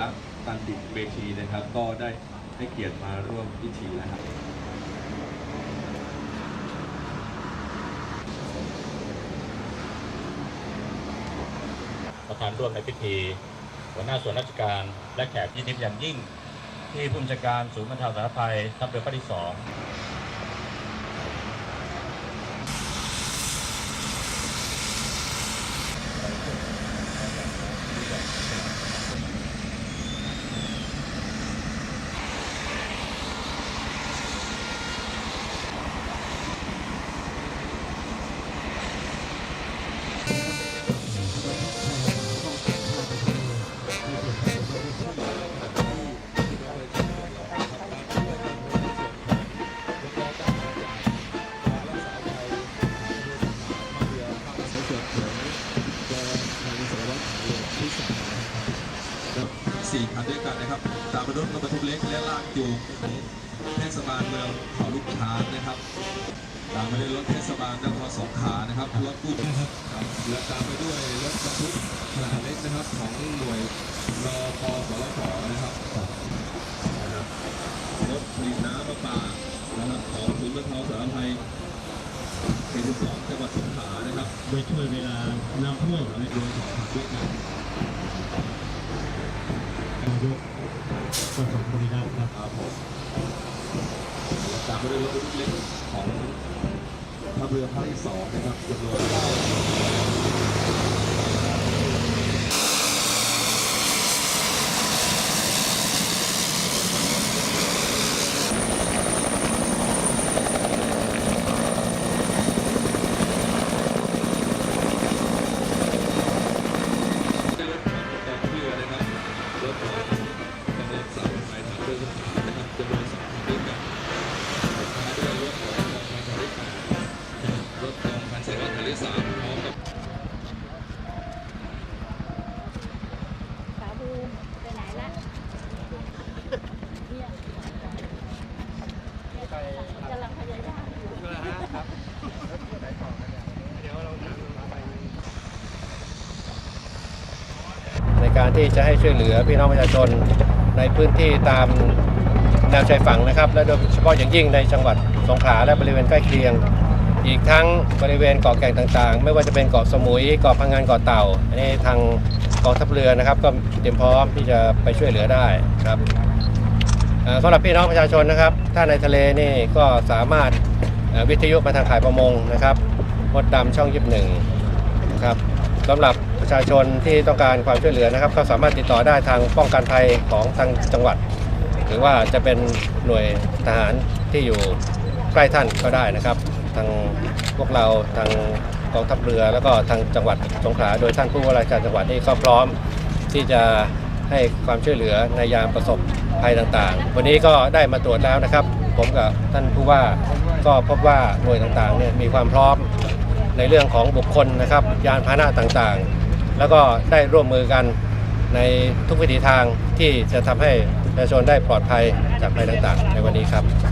รักษ์ตันติเวทีนะครับก็ได้ให้เกียรติมาร่วมพิธีนะครับประธานร่วมในพิธีหัวหน้าส่วนราชการและแขกที่นิมอย่างยิ่งที่ผู้บัญชาการศูนย์บรรเทาสาธารณภัยทัพเรือภาคที่ 24 คันด้วยกันนะครับตามรถบรรทุกเล็กและลากจูงเทศบาลเมืองเขาลูกช้างนะครับตามไปด้วยรถเทศบาลนครสงขลานะครับรถกู้นะครับและตามไปด้วยรถบรรทุกขนาดเล็กนะครับของหน่วยรปสรสนะครับรถผลิตน้ำประปานะครับของศูนย์บรรเทาสาธารณภัยเขต 12 จังหวัดสงขลานะครับโดยช่วยเวลาน้ำท่วมในโดย2 คันด้วยกันนายกประสบบริการครับตามไปด้วยรถบรรทุกเล็กของทัพเรือภาคที่ 2นะครับจำนวนในการที่จะให้ช่วยเหลือพี่น้องประชาชนในพื้นที่ตามแนวชายฝั่งนะครับและโดยเฉพาะอย่างยิ่งในจังหวัดสงขลาและบริเวณใกล้เคียงอีกทั้งบริเวณเกาะแก่งต่างๆไม่ว่าจะเป็นเกาะสมุยเกาะพังงานเกาะเต่าอันนี้ทางกองทัพเรือนะครับก็เตรียมพร้อมที่จะไปช่วยเหลือได้ครับสำหรับพี่น้องประชาชนนะครับถ้าในทะเลนี่ก็สามารถวิทยุมาทางข่ายประมงนะครับมดดำช่อง21นะครับสำหรับประชาชนที่ต้องการความช่วยเหลือนะครับก็สามารถติดต่อได้ทางป้องกันภัยของทางจังหวัดหรือว่าจะเป็นหน่วยทหารที่อยู่ใกล้ท่านก็ได้นะครับทางพวกเราทางกองทัพเรือแล้วก็ทางจังหวัดสงขลาโดยท่านผู้ว่าราชการจังหวัดนี่ก็พร้อมที่จะให้ความช่วยเหลือในยามประสบภัยต่างๆวันนี้ก็ได้มาตรวจแล้วนะครับผมกับท่านผู้ว่าก็พบว่าหน่วยต่างๆเนี่ยมีความพร้อมในเรื่องของบุคคลนะครับยานพาหนะต่างๆแล้วก็ได้ร่วมมือกันในทุกวิถีทางที่จะทำให้ประชาชนได้ปลอดภัยจากภัยต่างๆในวันนี้ครับ